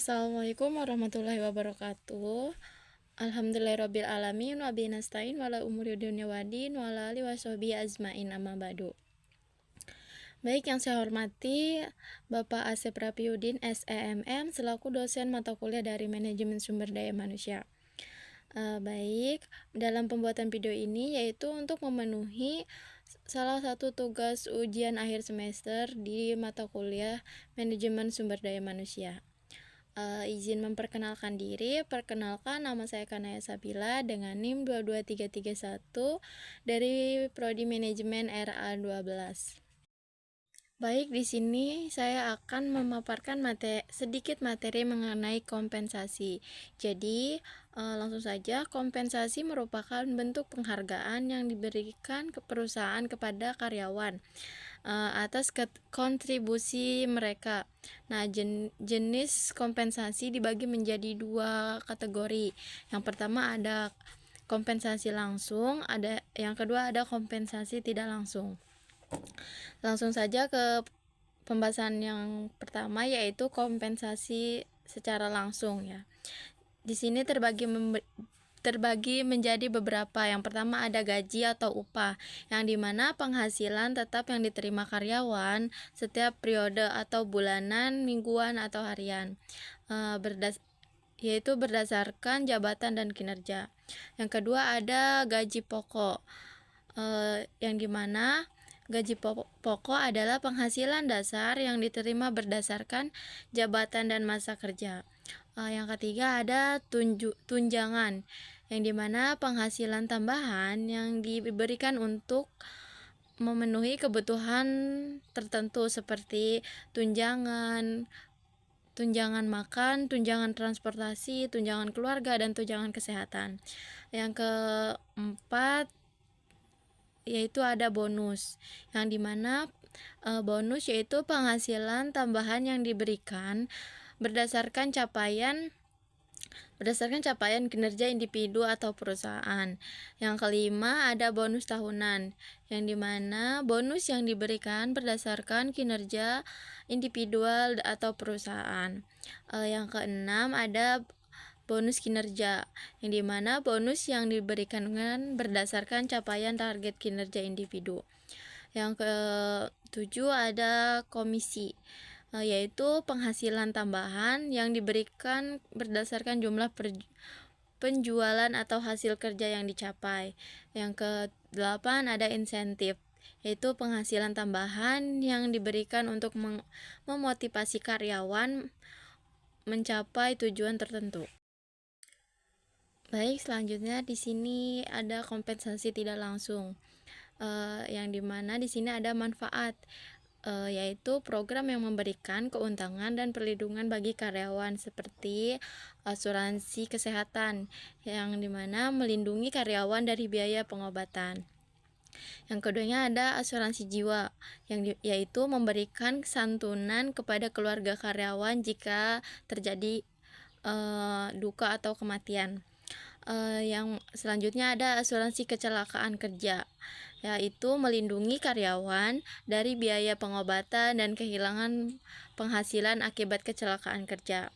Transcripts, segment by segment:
Assalamualaikum warahmatullahi wabarakatuh. Alhamdulillahirabbil alamin wa bihi nasta'in wa la umuri dunya waddin wa ala alihi washabihi ajmain amma ba'du. Baik, yang saya hormati Bapak Asep Rapiudin SEMM selaku dosen mata kuliah dari Manajemen Sumber Daya Manusia. Baik, dalam pembuatan video ini yaitu untuk memenuhi salah satu tugas ujian akhir semester di mata kuliah Manajemen Sumber Daya Manusia. Izin memperkenalkan diri, perkenalkan nama saya Kanaya Sabila dengan NIM 22331 dari Prodi Manajemen RA12. Baik, di sini saya akan memaparkan sedikit materi mengenai kompensasi. Jadi, langsung saja, kompensasi merupakan bentuk penghargaan yang diberikan ke perusahaan kepada karyawan atas kontribusi mereka. Nah, jenis kompensasi dibagi menjadi dua kategori. Yang pertama ada kompensasi langsung, yang kedua ada kompensasi tidak langsung. Langsung saja ke pembahasan yang pertama, yaitu kompensasi secara langsung ya. Di sini terbagi menjadi beberapa. Yang pertama ada gaji atau upah, yang dimana penghasilan tetap yang diterima karyawan setiap periode atau bulanan, mingguan atau harian, yaitu berdasarkan jabatan dan kinerja. Yang kedua ada gaji pokok, yang dimana gaji pokok adalah penghasilan dasar yang diterima berdasarkan jabatan dan masa kerja. Yang ketiga ada tunjangan, yang dimana penghasilan tambahan yang diberikan untuk memenuhi kebutuhan tertentu seperti tunjangan makan, tunjangan transportasi, tunjangan keluarga, dan tunjangan kesehatan. Yang keempat yaitu ada bonus, yang dimana bonus yaitu penghasilan tambahan yang diberikan berdasarkan capaian kinerja individu atau perusahaan. Yang kelima ada bonus tahunan, yang dimana bonus yang diberikan berdasarkan kinerja individual atau perusahaan. Yang keenam ada bonus kinerja, yang dimana bonus yang diberikan berdasarkan capaian target kinerja individu. Yang ketujuh ada komisi, yaitu penghasilan tambahan yang diberikan berdasarkan jumlah penjualan atau hasil kerja yang dicapai. Yang kedelapan ada insentif, yaitu penghasilan tambahan yang diberikan untuk memotivasi karyawan mencapai tujuan tertentu. Baik, selanjutnya di sini ada kompensasi tidak langsung, yang dimana di sini ada manfaat, yaitu program yang memberikan keuntungan dan perlindungan bagi karyawan seperti asuransi kesehatan, yang dimana melindungi karyawan dari biaya pengobatan. Yang keduanya ada asuransi jiwa, yaitu memberikan santunan kepada keluarga karyawan jika terjadi duka atau kematian. Yang selanjutnya ada asuransi kecelakaan kerja, yaitu melindungi karyawan dari biaya pengobatan dan kehilangan penghasilan akibat kecelakaan kerja.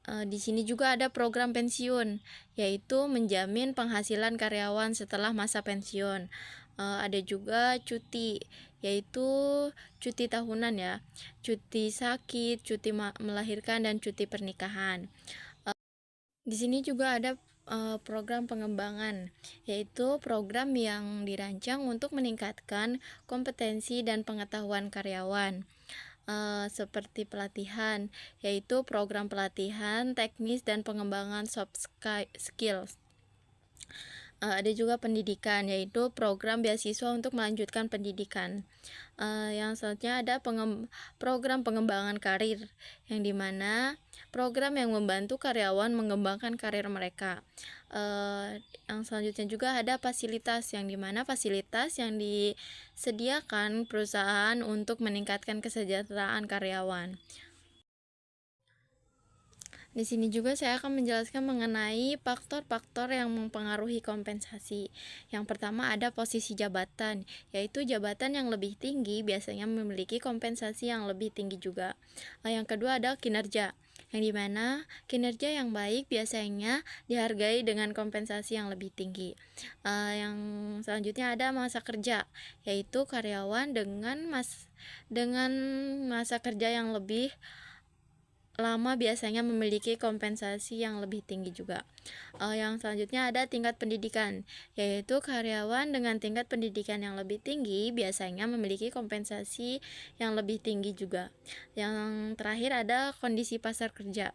Di sini juga ada program pensiun, yaitu menjamin penghasilan karyawan setelah masa pensiun. Ada juga cuti, yaitu cuti tahunan ya, cuti sakit, cuti melahirkan, dan cuti pernikahan. Di sini juga ada program pengembangan, yaitu program yang dirancang untuk meningkatkan kompetensi dan pengetahuan karyawan, seperti pelatihan, yaitu program pelatihan teknis dan pengembangan soft skills. Ada juga pendidikan, yaitu program beasiswa untuk melanjutkan pendidikan. Yang selanjutnya ada program pengembangan karir, yang dimana program yang membantu karyawan mengembangkan karir mereka. Yang selanjutnya juga ada fasilitas, yang dimana fasilitas yang disediakan perusahaan untuk meningkatkan kesejahteraan karyawan. Di sini juga saya akan menjelaskan mengenai faktor-faktor yang mempengaruhi kompensasi. Yang pertama ada posisi jabatan, yaitu jabatan yang lebih tinggi biasanya memiliki kompensasi yang lebih tinggi juga. Yang kedua ada kinerja, yang dimana kinerja yang baik biasanya dihargai dengan kompensasi yang lebih tinggi. Yang selanjutnya ada masa kerja, yaitu karyawan dengan masa kerja yang lebih lama biasanya memiliki kompensasi yang lebih tinggi juga. Yang selanjutnya ada tingkat pendidikan, yaitu karyawan dengan tingkat pendidikan yang lebih tinggi biasanya memiliki kompensasi yang lebih tinggi juga. Yang terakhir ada kondisi pasar kerja,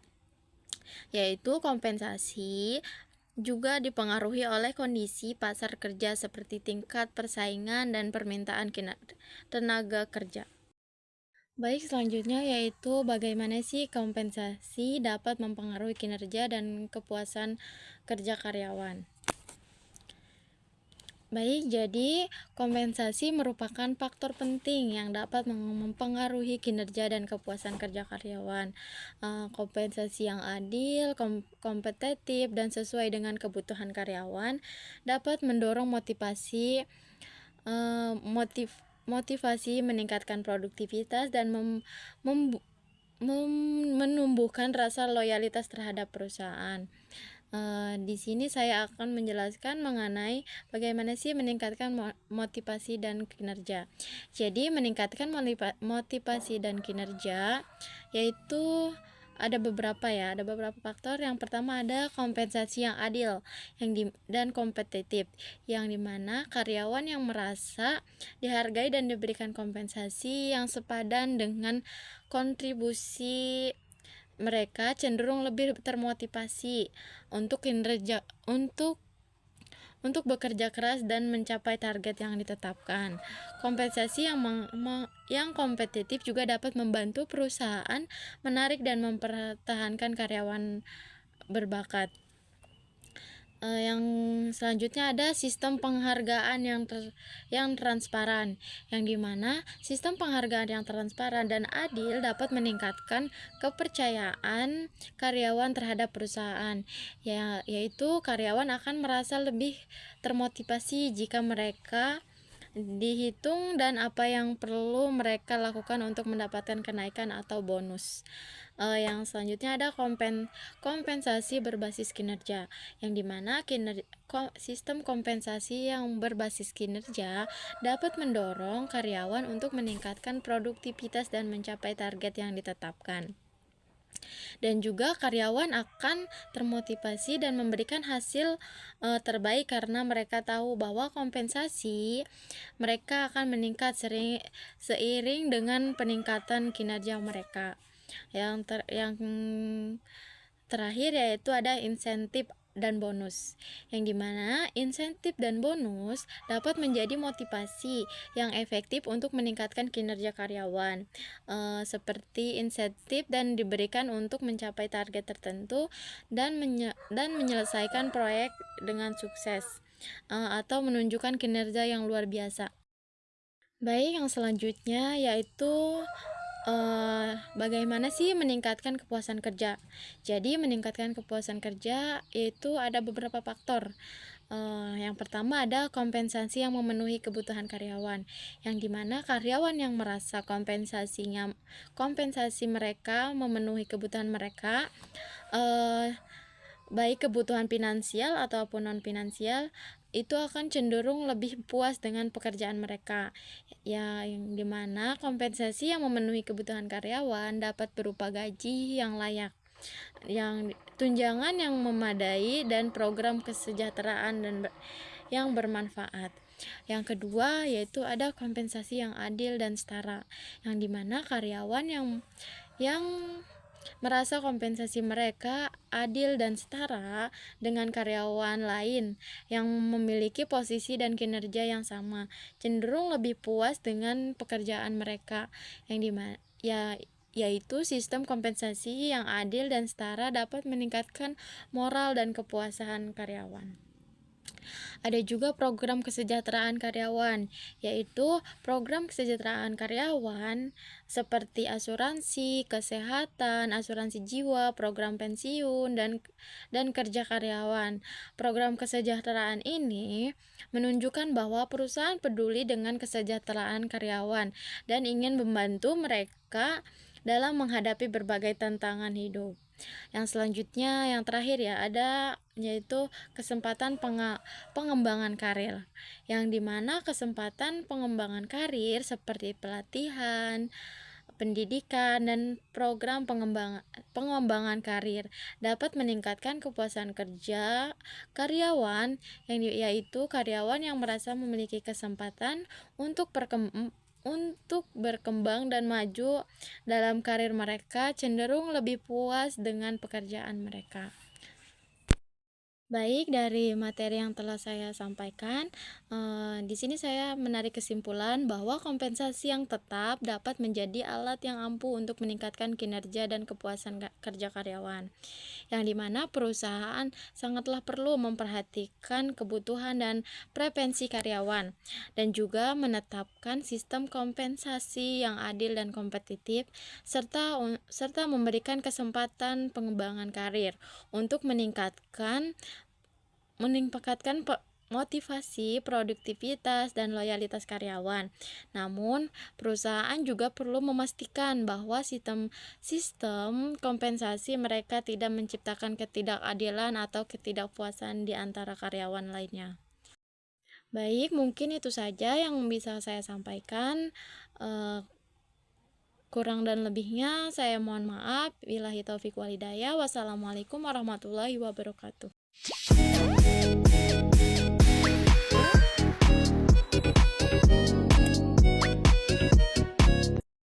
yaitu kompensasi juga dipengaruhi oleh kondisi pasar kerja seperti tingkat persaingan dan permintaan tenaga kerja. Baik, selanjutnya yaitu bagaimana sih kompensasi dapat mempengaruhi kinerja dan kepuasan kerja karyawan. Baik, jadi kompensasi merupakan faktor penting yang dapat mempengaruhi kinerja dan kepuasan kerja karyawan. Kompensasi yang adil, kompetitif, dan sesuai dengan kebutuhan karyawan dapat mendorong motivasi meningkatkan produktivitas dan menumbuhkan rasa loyalitas terhadap perusahaan. Di sini saya akan menjelaskan mengenai bagaimana sih meningkatkan motivasi dan kinerja. Jadi meningkatkan motivasi dan kinerja yaitu ada beberapa faktor. Yang pertama ada kompensasi yang adil dan kompetitif, yang dimana karyawan yang merasa dihargai dan diberikan kompensasi yang sepadan dengan kontribusi mereka cenderung lebih termotivasi untuk bekerja keras dan mencapai target yang ditetapkan. Kompensasi yang kompetitif juga dapat membantu perusahaan menarik dan mempertahankan karyawan berbakat. Yang selanjutnya ada sistem penghargaan yang transparan, yang dimana sistem penghargaan yang transparan dan adil dapat meningkatkan kepercayaan karyawan terhadap perusahaan, yaitu karyawan akan merasa lebih termotivasi jika mereka dihitung dan apa yang perlu mereka lakukan untuk mendapatkan kenaikan atau bonus. Yang selanjutnya ada kompensasi berbasis kinerja, yang dimana sistem kompensasi yang berbasis kinerja dapat mendorong karyawan untuk meningkatkan produktivitas dan mencapai target yang ditetapkan. Dan juga karyawan akan termotivasi dan memberikan hasil terbaik karena mereka tahu bahwa kompensasi mereka akan meningkat seiring dengan peningkatan kinerja mereka. Yang terakhir yaitu ada insentif dan bonus, yang dimana insentif dan bonus dapat menjadi motivasi yang efektif untuk meningkatkan kinerja karyawan, seperti insentif dan diberikan untuk mencapai target tertentu dan menyelesaikan proyek dengan sukses, atau menunjukkan kinerja yang luar biasa. Baik, yang selanjutnya yaitu bagaimana sih meningkatkan kepuasan kerja. Jadi meningkatkan kepuasan kerja itu ada beberapa faktor. Yang pertama ada kompensasi yang memenuhi kebutuhan karyawan, yang dimana karyawan yang merasa kompensasi mereka memenuhi kebutuhan mereka, baik kebutuhan finansial ataupun non finansial, itu akan cenderung lebih puas dengan pekerjaan mereka. Yang dimana kompensasi yang memenuhi kebutuhan karyawan dapat berupa gaji yang layak, yang tunjangan yang memadai, dan program kesejahteraan yang bermanfaat. Yang kedua yaitu ada kompensasi yang adil dan setara, yang dimana karyawan yang merasa kompensasi mereka adil dan setara dengan karyawan lain yang memiliki posisi dan kinerja yang sama, cenderung lebih puas dengan pekerjaan mereka, yang dimana yaitu sistem kompensasi yang adil dan setara dapat meningkatkan moral dan kepuasan karyawan. Ada juga program kesejahteraan karyawan, yaitu program kesejahteraan karyawan seperti asuransi kesehatan, asuransi jiwa, program pensiun, dan kerja karyawan. Program kesejahteraan ini menunjukkan bahwa perusahaan peduli dengan kesejahteraan karyawan dan ingin membantu mereka dalam menghadapi berbagai tantangan hidup. Yang selanjutnya, yang terakhir ya, ada yaitu kesempatan pengembangan karir, yang dimana kesempatan pengembangan karir seperti pelatihan, pendidikan, dan program pengembangan karir dapat meningkatkan kepuasan kerja karyawan, yaitu karyawan yang merasa memiliki kesempatan untuk berkembang dan maju dalam karir mereka cenderung lebih puas dengan pekerjaan mereka. Baik, dari materi yang telah saya sampaikan, di sini saya menarik kesimpulan bahwa kompensasi yang tetap dapat menjadi alat yang ampuh untuk meningkatkan kinerja dan kepuasan kerja karyawan, yang dimana perusahaan sangatlah perlu memperhatikan kebutuhan dan preferensi karyawan, dan juga menetapkan sistem kompensasi yang adil dan kompetitif, serta memberikan kesempatan pengembangan karir untuk meningkatkan motivasi, produktivitas, dan loyalitas karyawan. Namun, perusahaan juga perlu memastikan bahwa sistem kompensasi mereka tidak menciptakan ketidakadilan atau ketidakpuasan di antara karyawan lainnya. Baik, mungkin itu saja yang bisa saya sampaikan. Eh, Kurang dan lebihnya saya mohon maaf. Billahi taufik walhidayah. Wassalamualaikum warahmatullahi wabarakatuh.